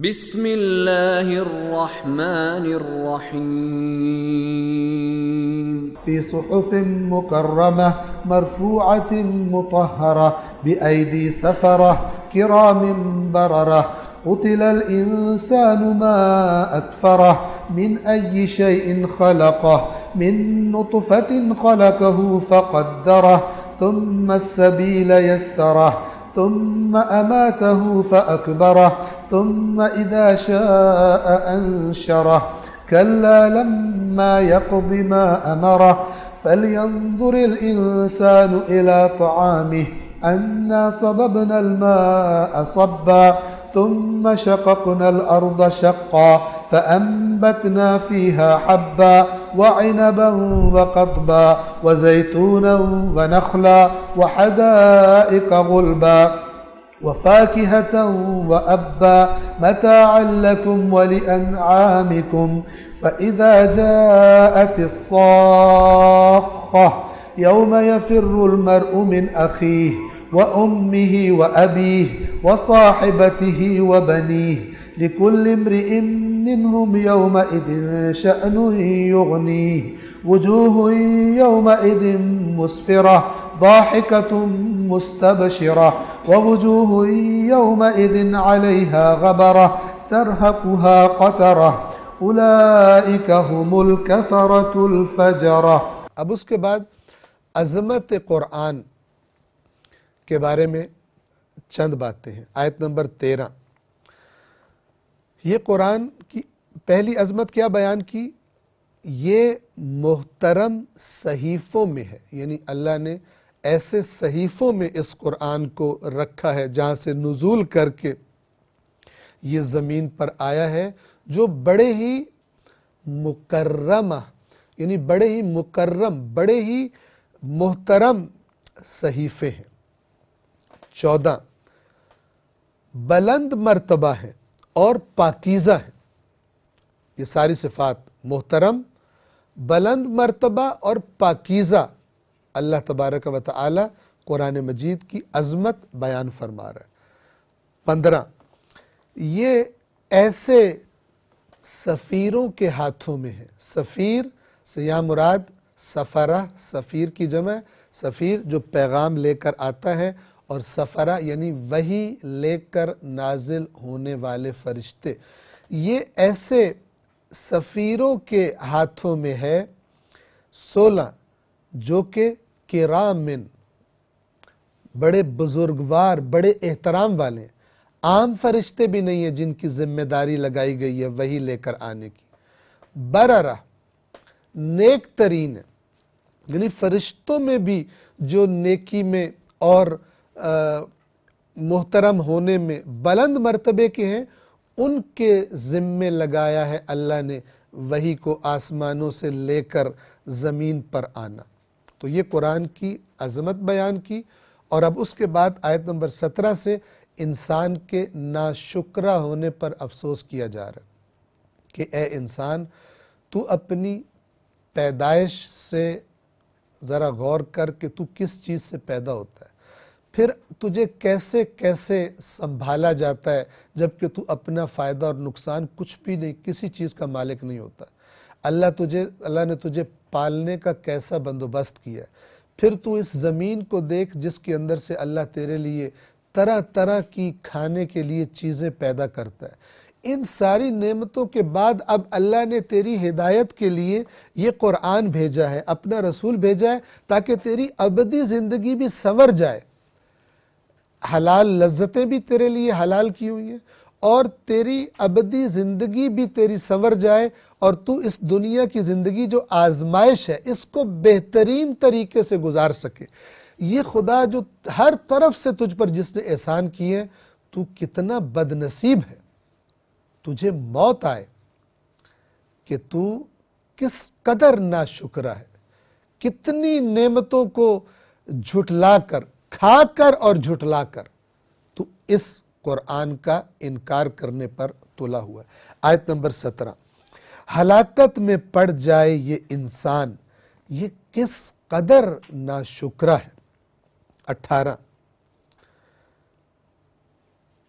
بسم اللہ الرحمن الرحیم في صحف مكرمة مرفوعة مطهرة بأيدي سفرة كرام بررة قتل الإنسان ما أكفره من أي شيء خلقه من نطفة خلقه فقدره ثم السبيل يسره ثم أماته فأكبره ثم إذا شاء أنشره كلا لما يقض ما أمره فلينظر الإنسان إلى طعامه أنا صببنا الماء صبا ثم شققنا الأرض شقا فأنبتنا فيها حبا وعنبا وقضبا وزيتونا ونخلا وحدائق غلبا وفاكهة وأبا متاعا لكم ولأنعامكم فإذا جاءت الصاخة يوم يفر المرء من أخيه وأمه وأبيه وصاحبته وبنيه لكل امرئ منهم يومئذ شأن يغنيه وجوه يومئذ مسفرة ضاحكة مستبشرة ووجوه يومئذ عليها غبرة ترهقها قترة أولئك هم الكفرة الفجرة۔ اب اس کے بعد عظمت قرآن کے بارے میں چند باتیں ہیں۔ آیت نمبر 13، یہ قرآن کی پہلی عظمت کیا بیان کی؟ یہ محترم صحیفوں میں ہے، یعنی اللہ نے ایسے صحیفوں میں اس قرآن کو رکھا ہے جہاں سے نزول کر کے یہ زمین پر آیا ہے، جو بڑے ہی مکرمہ، یعنی بڑے ہی مکرم، بڑے ہی محترم صحیفے ہیں۔ 14، بلند مرتبہ ہیں اور پاکیزہ ہیں۔ یہ ساری صفات محترم، بلند مرتبہ اور پاکیزہ اللہ تبارک و تعالی قرآن مجید کی عظمت بیان فرما رہا ہے۔ 15، یہ ایسے سفیروں کے ہاتھوں میں ہے۔ سفیر سے یہاں مراد سفرہ، سفیر کی جمع، سفیر جو پیغام لے کر آتا ہے، اور سفرہ یعنی وحی لے کر نازل ہونے والے فرشتے، یہ ایسے سفیروں کے ہاتھوں میں ہے۔ 16، جو کہ کرامن، بڑے بزرگوار، بڑے احترام والے ہیں، عام فرشتے بھی نہیں ہیں جن کی ذمہ داری لگائی گئی ہے وحی لے کر آنے کی۔ بررہ، نیک ترین ہے، یعنی فرشتوں میں بھی جو نیکی میں اور محترم ہونے میں بلند مرتبے کے ہیں، ان کے ذمے لگایا ہے اللہ نے وحی کو آسمانوں سے لے کر زمین پر آنا۔ تو یہ قرآن کی عظمت بیان کی، اور اب اس کے بعد آیت نمبر 17 سے انسان کے ناشکرہ ہونے پر افسوس کیا جا رہا ہے کہ اے انسان، تو اپنی پیدائش سے ذرا غور کر کہ تو کس چیز سے پیدا ہوتا ہے، پھر تجھے کیسے کیسے سنبھالا جاتا ہے، جبکہ تو اپنا فائدہ اور نقصان کچھ بھی نہیں، کسی چیز کا مالک نہیں ہوتا۔ اللہ نے تجھے پالنے کا کیسا بندوبست کیا ہے، پھر تو اس زمین کو دیکھ جس کے اندر سے اللہ تیرے لیے طرح طرح کی کھانے کے لیے چیزیں پیدا کرتا ہے۔ ان ساری نعمتوں کے بعد اب اللہ نے تیری ہدایت کے لیے یہ قرآن بھیجا ہے، اپنا رسول بھیجا ہے، تاکہ تیری ابدی زندگی بھی سنور جائے، حلال لذتیں بھی تیرے لیے حلال کی ہوئی ہیں، اور تیری ابدی زندگی بھی تیری سنور جائے، اور تو اس دنیا کی زندگی جو آزمائش ہے اس کو بہترین طریقے سے گزار سکے۔ یہ خدا جو ہر طرف سے تجھ پر جس نے احسان کیے، تو کتنا بد نصیب ہے، تجھے موت آئے کہ تو کس قدر ناشکرہ ہے، کتنی نعمتوں کو جھٹلا کر، کھا کر اور جھٹلا کر تو اس قرآن کا انکار کرنے پر تلا ہوا ہے۔ آیت نمبر 17، ہلاکت میں پڑ جائے یہ انسان، یہ کس قدر ناشکرہ ہے۔ 18،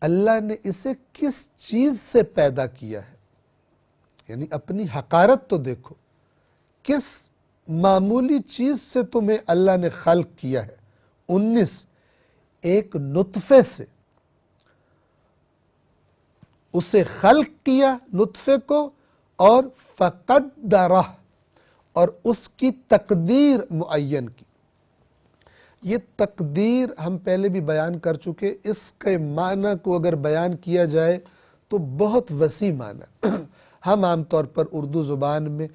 اللہ نے اسے کس چیز سے پیدا کیا ہے، یعنی اپنی حقارت تو دیکھو، کس معمولی چیز سے تمہیں اللہ نے خلق کیا ہے۔ 19 ایک نطفے سے اسے خلق کیا، نطفے کو، اور فقدرہ، اور اس کی تقدیر معین کی۔ یہ تقدیر ہم پہلے بھی بیان کر چکے، اس کے معنی کو اگر بیان کیا جائے تو بہت وسیع معنی۔ ہم عام طور پر اردو زبان میں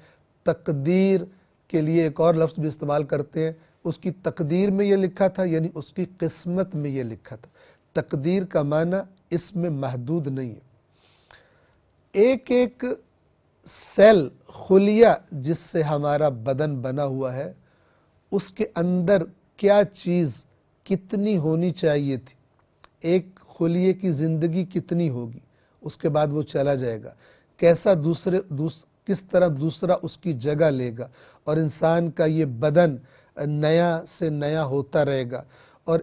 تقدیر کے لیے ایک اور لفظ بھی استعمال کرتے ہیں، اس کی تقدیر میں یہ لکھا تھا، یعنی اس کی قسمت میں یہ لکھا تھا۔ تقدیر کا معنی اس میں محدود نہیں ہے۔ ایک ایک سیل، خلیہ جس سے ہمارا بدن بنا ہوا ہے، اس کے اندر کیا چیز کتنی ہونی چاہیے تھی، ایک خلیے کی زندگی کتنی ہوگی، اس کے بعد وہ چلا جائے گا، کس طرح دوسرا اس کی جگہ لے گا، اور انسان کا یہ بدن نیا سے نیا ہوتا رہے گا، اور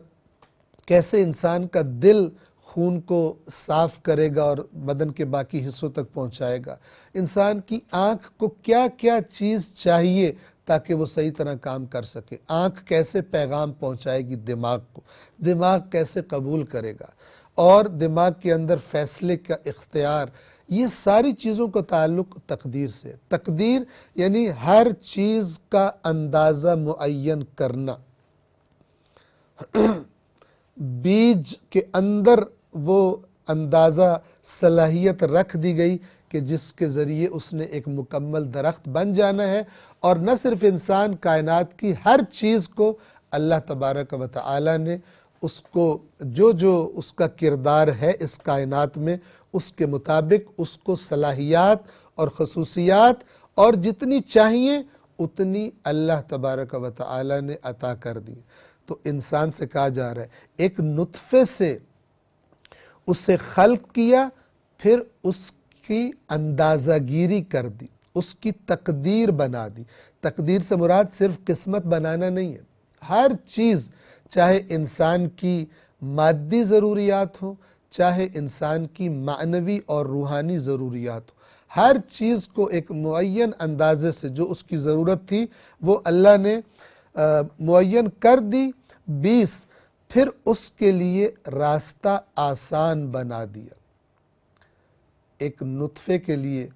کیسے انسان کا دل خون کو صاف کرے گا اور بدن کے باقی حصوں تک پہنچائے گا، انسان کی آنکھ کو کیا کیا چیز چاہیے تاکہ وہ صحیح طرح کام کر سکے، آنکھ کیسے پیغام پہنچائے گی دماغ کو، دماغ کیسے قبول کرے گا، اور دماغ کے اندر فیصلے کا اختیار، یہ ساری چیزوں کا تعلق تقدیر سے۔ تقدیر یعنی ہر چیز کا اندازہ معین کرنا۔ بیج کے اندر وہ اندازہ صلاحیت رکھ دی گئی کہ جس کے ذریعے اس نے ایک مکمل درخت بن جانا ہے، اور نہ صرف انسان، کائنات کی ہر چیز کو اللہ تبارک و تعالی نے اس کو جو اس کا کردار ہے اس کائنات میں، اس کے مطابق اس کو صلاحیات اور خصوصیات اور جتنی چاہیے اتنی اللہ تبارک و تعالی نے عطا کر دی۔ تو انسان سے کہا جا رہا ہے ایک نطفے سے اسے خلق کیا، پھر اس کی اندازہ گیری کر دی، اس کی تقدیر بنا دی۔ تقدیر سے مراد صرف قسمت بنانا نہیں ہے، ہر چیز، چاہے انسان کی مادی ضروریات ہوں، چاہے انسان کی معنوی اور روحانی ضروریات ہوں، ہر چیز کو ایک معین اندازے سے جو اس کی ضرورت تھی وہ اللہ نے معین کر دی۔ 20 پھر اس کے لیے راستہ آسان بنا دیا۔ ایک نطفے کے لیے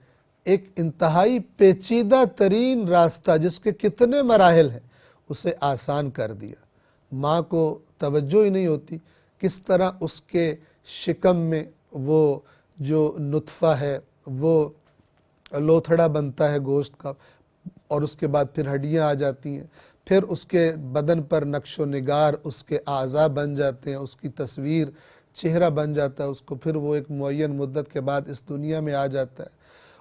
ایک انتہائی پیچیدہ ترین راستہ جس کے کتنے مراحل ہیں اسے آسان کر دیا۔ ماں کو توجہ ہی نہیں ہوتی کس طرح اس کے شکم میں وہ جو نطفہ ہے وہ لوتھڑا بنتا ہے گوشت کا، اور اس کے بعد پھر ہڈیاں آ جاتی ہیں، پھر اس کے بدن پر نقش و نگار اس کے اعضاء بن جاتے ہیں، اس کی تصویر، چہرہ بن جاتا ہے اس کو، پھر وہ ایک معین مدت کے بعد اس دنیا میں آ جاتا ہے،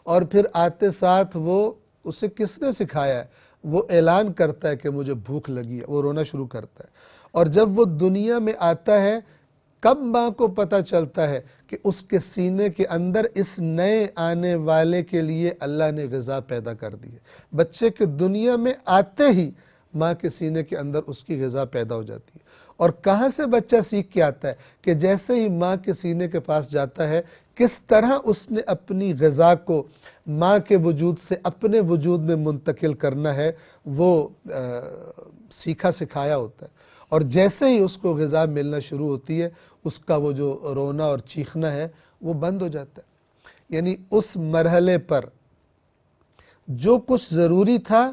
اور پھر آتے ساتھ وہ اسے کس نے سکھایا ہے، وہ اعلان کرتا ہے کہ مجھے بھوک لگی ہے، وہ رونا شروع کرتا ہے، اور جب وہ دنیا میں آتا ہے کب ماں کو پتہ چلتا ہے کہ اس کے سینے کے اندر اس نئے آنے والے کے لیے اللہ نے غذا پیدا کر دی ہے۔ بچے کے دنیا میں آتے ہی ماں کے سینے کے اندر اس کی غذا پیدا ہو جاتی ہے، اور کہاں سے بچہ سیکھ کے آتا ہے کہ جیسے ہی ماں کے سینے کے پاس جاتا ہے کس طرح اس نے اپنی غذا کو ماں کے وجود سے اپنے وجود میں منتقل کرنا ہے، وہ سیکھا سکھایا ہوتا ہے، اور جیسے ہی اس کو غذا ملنا شروع ہوتی ہے اس کا وہ جو رونا اور چیخنا ہے وہ بند ہو جاتا ہے۔ یعنی اس مرحلے پر جو کچھ ضروری تھا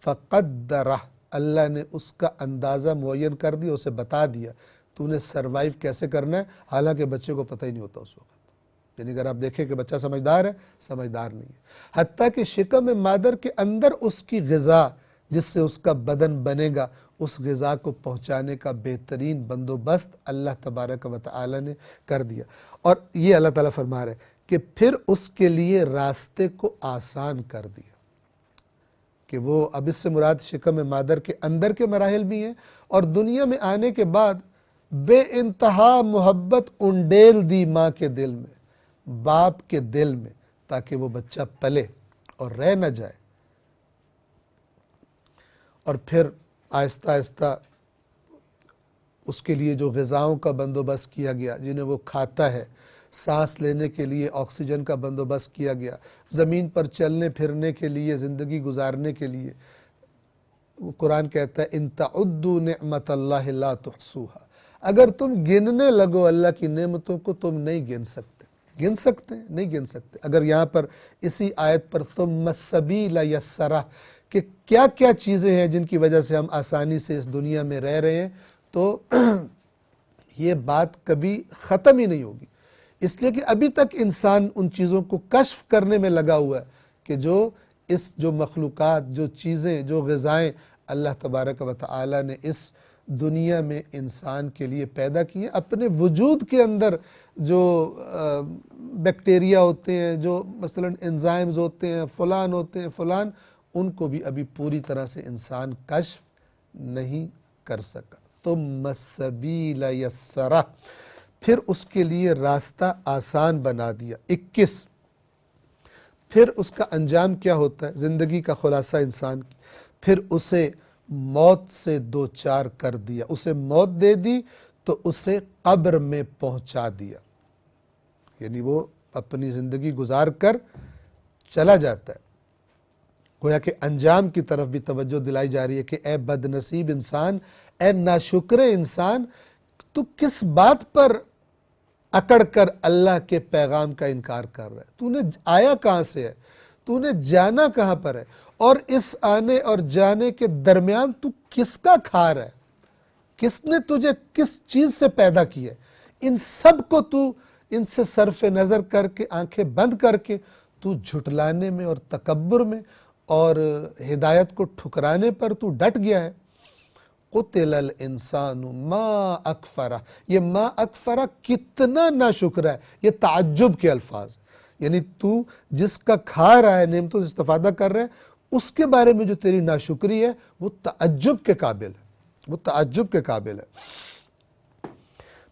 فقدرہ، اللہ نے اس کا اندازہ معین کر دیا، اسے بتا دیا تو نے سروائیو کیسے کرنا ہے، حالانکہ بچے کو پتہ ہی نہیں ہوتا اس وقت۔ یعنی اگر آپ دیکھیں کہ بچہ سمجھدار ہے، سمجھدار نہیں ہے، حتیٰ کہ شکم مادر کے اندر اس کی غذا جس سے اس کا بدن بنے گا، اس غذا کو پہنچانے کا بہترین بندوبست اللہ تبارک و تعالی نے کر دیا۔ اور یہ اللہ تعالیٰ فرما رہے کہ پھر اس کے لیے راستے کو آسان کر دیا، کہ وہ اب اس سے مراد شکم مادر کے اندر کے مراحل بھی ہیں، اور دنیا میں آنے کے بعد بے انتہا محبت انڈیل دی ماں کے دل میں، باپ کے دل میں، تاکہ وہ بچہ پلے اور رہ نہ جائے، اور پھر آہستہ آہستہ اس کے لیے جو غذاؤں کا بندوبست کیا گیا جنہیں وہ کھاتا ہے، سانس لینے کے لیے آکسیجن کا بندوبست کیا گیا، زمین پر چلنے پھرنے کے لیے، زندگی گزارنے کے لیے، قرآن کہتا ہے ان تعدوا نعمت اللہ لا تحصوها، اگر تم گننے لگو اللہ کی نعمتوں کو تم نہیں گن سکتے۔ گن سکتے ہیں؟ نہیں گن سکتے۔ اگر یہاں پر اسی آیت پر ثم السبیل یسرہ کہ کیا کیا چیزیں ہیں جن کی وجہ سے ہم آسانی سے اس دنیا میں رہ رہے ہیں، تو یہ بات کبھی ختم ہی نہیں ہوگی، اس لیے کہ ابھی تک انسان ان چیزوں کو کشف کرنے میں لگا ہوا ہے کہ جو مخلوقات، جو چیزیں، جو غذائیں اللہ تبارک و تعالی نے اس دنیا میں انسان کے لیے پیدا کی ہیں، اپنے وجود کے اندر جو بیکٹیریا ہوتے ہیں، جو مثلا انزائمز ہوتے ہیں، فلان ہوتے ہیں، فلان، ان کو بھی ابھی پوری طرح سے انسان کشف نہیں کر سکا۔ ثم السبیل یسرہ، پھر اس کے لیے راستہ آسان بنا دیا۔ 21، پھر اس کا انجام کیا ہوتا ہے؟ زندگی کا خلاصہ انسان کی، پھر اسے موت سے دوچار کر دیا، اسے موت دے دی تو اسے قبر میں پہنچا دیا، یعنی وہ اپنی زندگی گزار کر چلا جاتا ہے۔ گویا کہ انجام کی طرف بھی توجہ دلائی جا رہی ہے کہ اے بد نصیب انسان، اے ناشکر انسان، تو کس بات پر اکڑ کر اللہ کے پیغام کا انکار کر رہا ہے؟ تو نے آیا کہاں سے ہے؟ تو نے جانا کہاں پر ہے؟ اور اس آنے اور جانے کے درمیان تو کس کا کھا رہا ہے؟ کس نے تجھے کس چیز سے پیدا کیا ہے؟ ان سب کو تو ان سے صرف نظر کر کے، آنکھیں بند کر کے تو جھٹلانے میں اور تکبر میں اور ہدایت کو ٹھکرانے پر تو ڈٹ گیا ہے۔ قتل الانسان ما اکفرہ، یہ ما اکفرہ کتنا ناشکر ہے، یہ تعجب کے الفاظ، یعنی تو جس کا کھا رہا ہے، نعمتوں سے استفادہ کر رہا ہے، اس کے بارے میں جو تیری ناشکری ہے وہ تعجب کے قابل ہے، وہ تعجب کے قابل ہے۔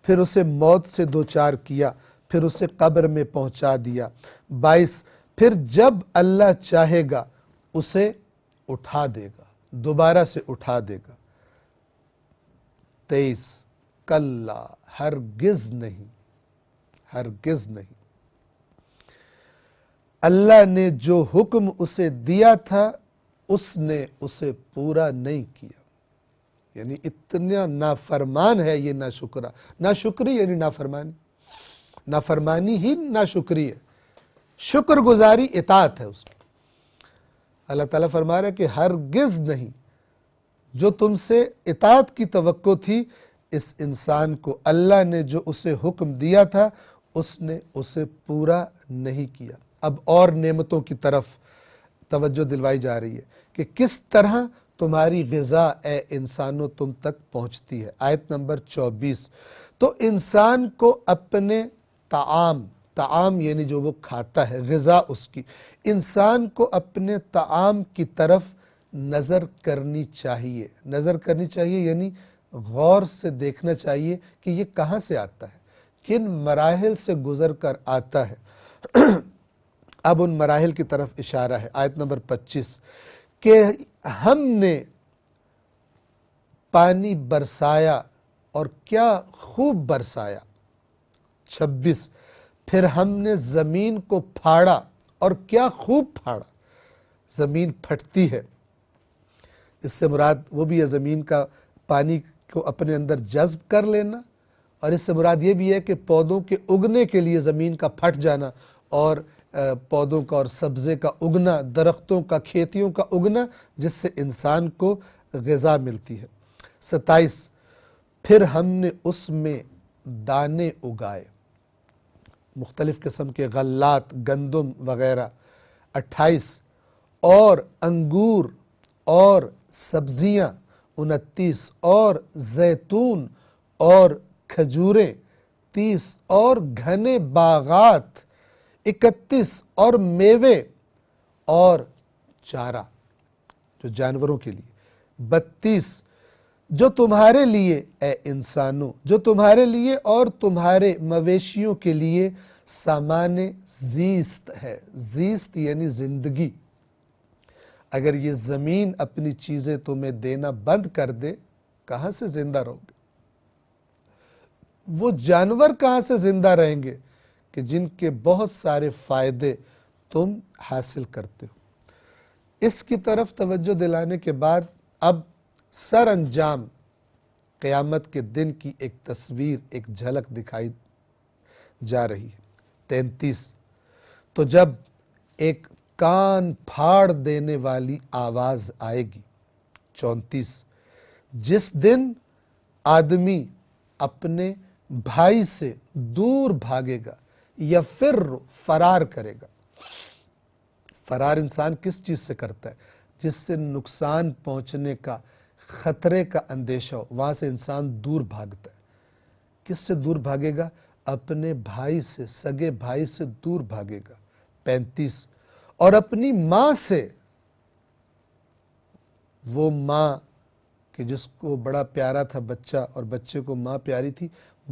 پھر اسے موت سے دوچار کیا، پھر اسے قبر میں پہنچا دیا۔ 22، پھر جب اللہ چاہے گا اسے اٹھا دے گا، دوبارہ سے اٹھا دے گا۔ 23، کلا، ہرگز نہیں، ہرگز نہیں، اللہ نے جو حکم اسے دیا تھا اس نے اسے پورا نہیں کیا، یعنی اتنا نافرمان ہے یہ ناشکرا۔ ناشکری یعنی نافرمانی، نافرمانی ہی ناشکری ہے، شکر گزاری اطاعت ہے اس میں۔ اللہ تعالیٰ فرما رہا ہے کہ ہرگز نہیں، جو تم سے اطاعت کی توقع تھی اس انسان کو اللہ نے جو اسے حکم دیا تھا اس نے اسے پورا نہیں کیا۔ اب اور نعمتوں کی طرف توجہ دلوائی جا رہی ہے کہ کس طرح تمہاری غذا اے انسانوں تم تک پہنچتی ہے۔ آیت نمبر 24، تو انسان کو اپنے طعام یعنی جو وہ کھاتا ہے، غذا اس کی، انسان کو اپنے طعام کی طرف نظر کرنی چاہیے۔ نظر کرنی چاہیے یعنی غور سے دیکھنا چاہیے کہ یہ کہاں سے آتا ہے، کن مراحل سے گزر کر آتا ہے۔ اب ان مراحل کی طرف اشارہ ہے۔ آیت نمبر 25 کہ ہم نے پانی برسایا اور کیا خوب برسایا۔ 26 پھر ہم نے زمین کو پھاڑا اور کیا خوب پھاڑا۔ زمین پھٹتی ہے، اس سے مراد وہ بھی ہے زمین کا پانی کو اپنے اندر جذب کر لینا، اور اس سے مراد یہ بھی ہے کہ پودوں کے اگنے کے لیے زمین کا پھٹ جانا، اور پودوں کا اور سبزے کا اگنا، درختوں کا، کھیتیوں کا اگنا، جس سے انسان کو غذا ملتی ہے۔ 27 پھر ہم نے اس میں دانے اگائے، مختلف قسم کے غلات، گندم وغیرہ۔ 28 اور انگور اور سبزیاں۔ 29 اور زیتون اور کھجوریں۔ 30 اور گھنے باغات۔ 31 اور میوے اور چارہ جو جانوروں کے لیے۔ 32 جو تمہارے لیے اے انسانوں، جو تمہارے لیے اور تمہارے مویشیوں کے لیے سامان زیست ہے۔ زیست یعنی زندگی۔ اگر یہ زمین اپنی چیزیں تمہیں دینا بند کر دے، کہاں سے زندہ رہو گے؟ وہ جانور کہاں سے زندہ رہیں گے کہ جن کے بہت سارے فائدے تم حاصل کرتے ہو۔ اس کی طرف توجہ دلانے کے بعد اب سر انجام قیامت کے دن کی ایک تصویر، ایک جھلک دکھائی جا رہی ہے۔ 33 تو جب ایک کان پھاڑ دینے والی آواز آئے گی۔ 34 جس دن آدمی اپنے بھائی سے دور بھاگے گا یا پھر فرار کرے گا۔ فرار انسان کس چیز سے کرتا ہے؟ جس سے نقصان پہنچنے کا، خطرے کا اندیشہ ہو، وہاں سے انسان دور بھاگتا ہے۔ کس سے دور بھاگے گا؟ اپنے بھائی سے، سگے بھائی سے دور بھاگے گا۔ 35 اور اپنی ماں سے، وہ ماں کہ جس کو بڑا پیارا تھا بچہ اور بچے کو ماں پیاری تھی،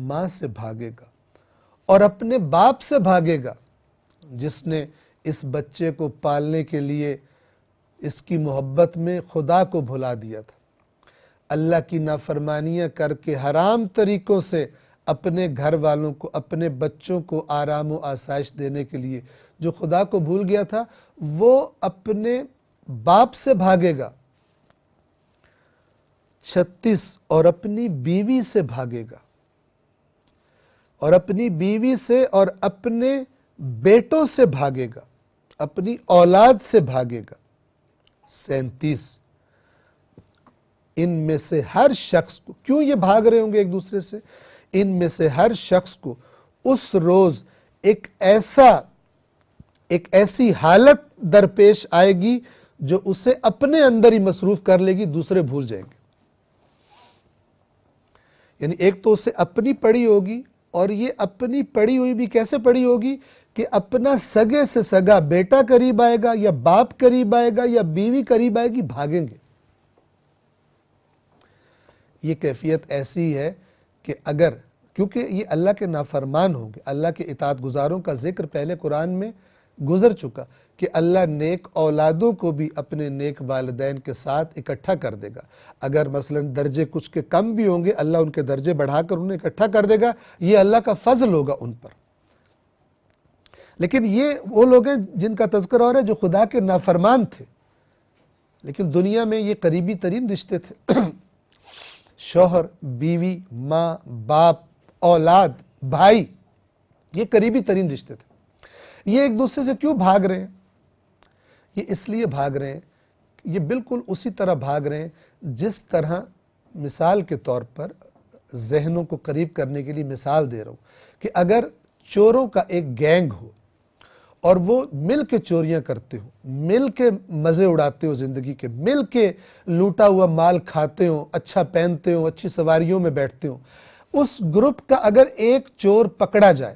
ماں سے بھاگے گا۔ اور اپنے باپ سے بھاگے گا جس نے اس بچے کو پالنے کے لیے اس کی محبت میں خدا کو بھلا دیا تھا۔ اللہ کی نافرمانیاں کر کے حرام طریقوں سے اپنے گھر والوں کو، اپنے بچوں کو آرام و آسائش دینے کے لیے جو خدا کو بھول گیا تھا، وہ اپنے باپ سے بھاگے گا۔ 36 اور اپنی بیوی سے بھاگے گا، اور اپنی بیوی سے اور اپنے بیٹوں سے بھاگے گا، اپنی اولاد سے بھاگے گا۔ 37 ان میں سے ہر شخص کو، کیوں یہ بھاگ رہے ہوں گے ایک دوسرے سے؟ ان میں سے ہر شخص کو اس روز ایک ایسی حالت درپیش آئے گی جو اسے اپنے اندر ہی مصروف کر لے گی، دوسرے بھول جائیں گے۔ یعنی ایک تو اسے اپنی پڑی ہوگی، اور یہ اپنی پڑی ہوئی بھی کیسے پڑی ہوگی کہ اپنا سگے سے سگا بیٹا قریب آئے گا یا باپ قریب آئے گا یا بیوی قریب آئے گی، بھاگیں گے۔ یہ کیفیت ایسی ہے کہ کیونکہ یہ اللہ کے نافرمان ہوں گے، اللہ کے اطاعت گزاروں کا ذکر پہلے قرآن میں گزر چکا کہ اللہ نیک اولادوں کو بھی اپنے نیک والدین کے ساتھ اکٹھا کر دے گا۔ اگر مثلا درجے کچھ کے کم بھی ہوں گے، اللہ ان کے درجے بڑھا کر انہیں اکٹھا کر دے گا، یہ اللہ کا فضل ہوگا ان پر۔ لیکن یہ وہ لوگ ہیں جن کا تذکرہ ہو رہا ہے جو خدا کے نافرمان تھے، لیکن دنیا میں یہ قریبی ترین رشتے تھے۔ شوہر، بیوی، ماں، باپ، اولاد، بھائی، یہ قریبی ترین رشتے تھے۔ یہ ایک دوسرے سے کیوں بھاگ رہے ہیں؟ یہ اس لیے بھاگ رہے ہیں، یہ بالکل اسی طرح بھاگ رہے ہیں جس طرح، مثال کے طور پر ذہنوں کو قریب کرنے کے لیے مثال دے رہا ہوں کہ اگر چوروں کا ایک گینگ ہو اور وہ مل کے چوریاں کرتے ہو، مل کے مزے اڑاتے ہو زندگی کے، مل کے لوٹا ہوا مال کھاتے ہو، اچھا پہنتے ہو، اچھی سواریوں میں بیٹھتے ہو، اس گروپ کا اگر ایک چور پکڑا جائے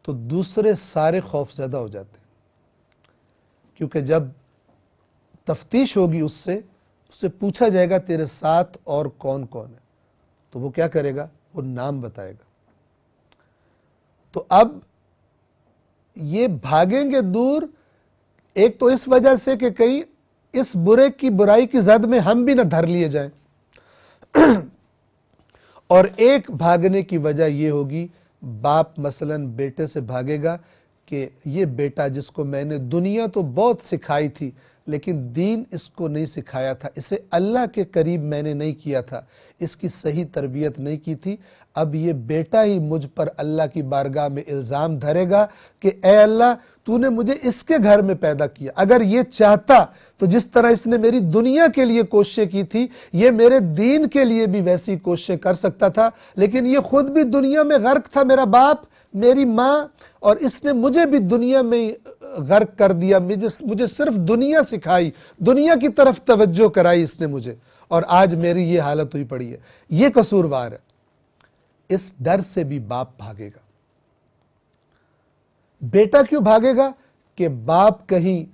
تو دوسرے سارے خوف زدہ ہو جاتے ہیں، کیونکہ جب تفتیش ہوگی اس سے پوچھا جائے گا تیرے ساتھ اور کون کون ہے، تو وہ کیا کرے گا؟ وہ نام بتائے گا۔ تو اب یہ بھاگیں گے دور، ایک تو اس وجہ سے کہ کہیں اس برے کی برائی کی زد میں ہم بھی نہ دھر لیے جائیں، اور ایک بھاگنے کی وجہ یہ ہوگی، باپ مثلا بیٹے سے بھاگے گا کہ یہ بیٹا جس کو میں نے دنیا تو بہت سکھائی تھی لیکن دین اس کو نہیں سکھایا تھا، اسے اللہ کے قریب میں نے نہیں کیا تھا، اس کی صحیح تربیت نہیں کی تھی، اب یہ بیٹا ہی مجھ پر اللہ کی بارگاہ میں الزام دھرے گا کہ اے اللہ تو نے مجھے اس کے گھر میں پیدا کیا، اگر یہ چاہتا تو جس طرح اس نے میری دنیا کے لیے کوششیں کی تھی، یہ میرے دین کے لیے بھی ویسی کوششیں کر سکتا تھا، لیکن یہ خود بھی دنیا میں غرق تھا، میرا باپ، میری ماں، اور اس نے مجھے بھی دنیا میں غرق کر دیا، مجھے صرف دنیا سکھائی، دنیا کی طرف توجہ کرائی اس نے مجھے، اور آج میری یہ حالت ہوئی پڑی ہے، یہ قصوروار ہے۔ اس ڈر سے بھی باپ بھاگے گا۔ بیٹا کیوں بھاگے گا؟ کہ باپ کہیں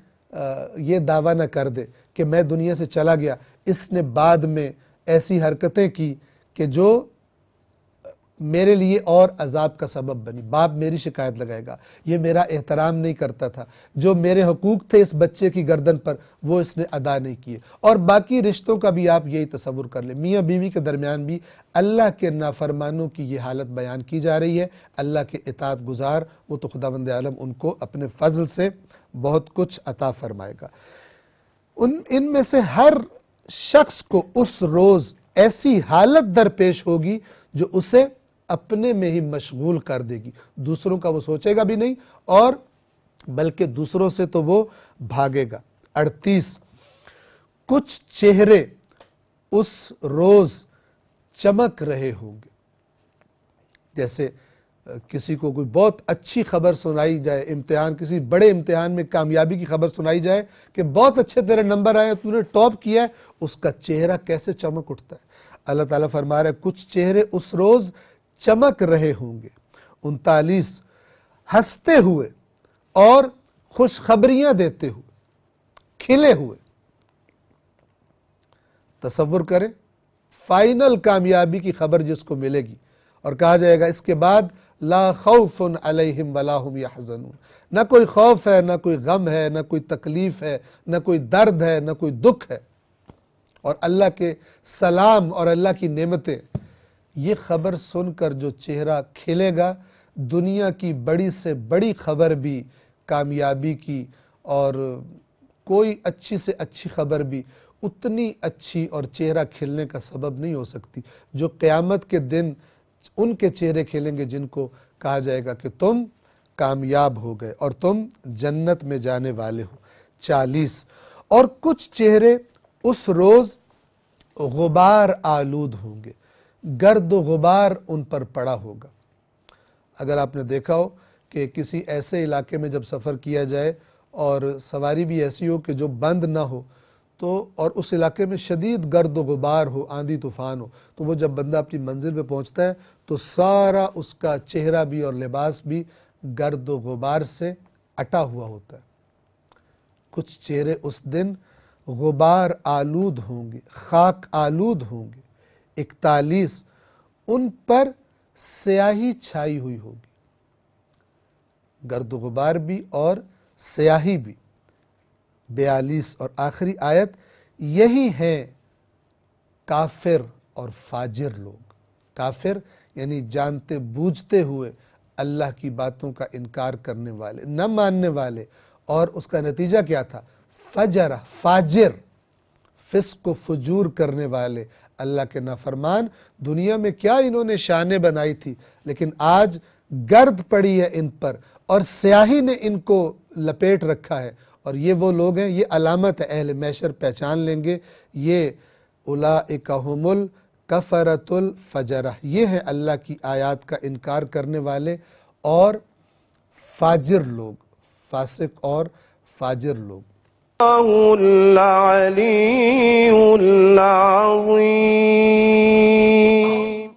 یہ دعویٰ نہ کر دے کہ میں دنیا سے چلا گیا، اس نے بعد میں ایسی حرکتیں کی کہ جو میرے لیے اور عذاب کا سبب بنی. باپ میری شکایت لگائے گا, یہ میرا احترام نہیں کرتا تھا, جو میرے حقوق تھے اس بچے کی گردن پر وہ اس نے ادا نہیں کیے. اور باقی رشتوں کا بھی آپ یہی تصور کر لیں, میاں بیوی کے درمیان بھی اللہ کے نافرمانوں کی یہ حالت بیان کی جا رہی ہے. اللہ کے اطاعت گزار وہ تو خداوند عالم ان کو اپنے فضل سے بہت کچھ عطا فرمائے گا. ان میں سے ہر شخص کو اس روز ایسی حالت درپیش ہوگی جو اسے اپنے میں ہی مشغول کر دے گی, دوسروں کا وہ سوچے گا بھی نہیں اور بلکہ دوسروں سے تو وہ بھاگے گا. 38 کچھ چہرے اس روز چمک رہے ہوں گے. جیسے کسی کو کوئی بہت اچھی خبر سنائی جائے, امتحان کسی بڑے امتحان میں کامیابی کی خبر سنائی جائے کہ بہت اچھے تیرے نمبر آئے, تو نے ٹاپ کیا ہے, اس کا چہرہ کیسے چمک اٹھتا ہے. اللہ تعالیٰ فرما رہا ہے کچھ چہرے اس روز چمک رہے ہوں گے. 39 ہنستے ہوئے اور خوشخبریاں دیتے ہوئے, کھلے ہوئے. تصور کریں فائنل کامیابی کی خبر جس کو ملے گی اور کہا جائے گا اس کے بعد لا خوف علیہم ولا هم یحزنون, نہ کوئی خوف ہے, نہ کوئی غم ہے, نہ کوئی تکلیف ہے, نہ کوئی درد ہے, نہ کوئی دکھ ہے, اور اللہ کے سلام اور اللہ کی نعمتیں. یہ خبر سن کر جو چہرہ کھلے گا, دنیا کی بڑی سے بڑی خبر بھی کامیابی کی اور کوئی اچھی سے اچھی خبر بھی اتنی اچھی اور چہرہ کھلنے کا سبب نہیں ہو سکتی جو قیامت کے دن ان کے چہرے کھلیں گے جن کو کہا جائے گا کہ تم کامیاب ہو گئے اور تم جنت میں جانے والے ہو. 40 اور کچھ چہرے اس روز غبار آلود ہوں گے, گرد و غبار ان پر پڑا ہوگا. اگر آپ نے دیکھا ہو کہ کسی ایسے علاقے میں جب سفر کیا جائے اور سواری بھی ایسی ہو کہ جو بند نہ ہو تو اور اس علاقے میں شدید گرد و غبار ہو, آندھی طوفان ہو, تو وہ جب بندہ اپنی منزل پہ پہنچتا ہے تو سارا اس کا چہرہ بھی اور لباس بھی گرد و غبار سے اٹا ہوا ہوتا ہے. کچھ چہرے اس دن غبار آلود ہوں گے, خاک آلود ہوں گے. 41 ان پر سیاہی چھائی ہوئی ہوگی, گرد و غبار بھی اور سیاہی بھی. 42 اور آخری آیت یہی ہیں کافر اور فاجر لوگ. کافر یعنی جانتے بوجھتے ہوئے اللہ کی باتوں کا انکار کرنے والے, نہ ماننے والے, اور اس کا نتیجہ کیا تھا, فجر, فاجر, فسق و فجور کرنے والے, اللہ کے نافرمان. دنیا میں کیا انہوں نے شانیں بنائی تھی, لیکن آج گرد پڑی ہے ان پر اور سیاہی نے ان کو لپیٹ رکھا ہے. اور یہ وہ لوگ ہیں, یہ علامت ہے, اہل محشر پہچان لیں گے, یہ اولئک هم الکفرۃ الفجرہ, یہ ہیں اللہ کی آیات کا انکار کرنے والے اور فاجر لوگ, فاسق اور فاجر لوگ. العلی العظیم.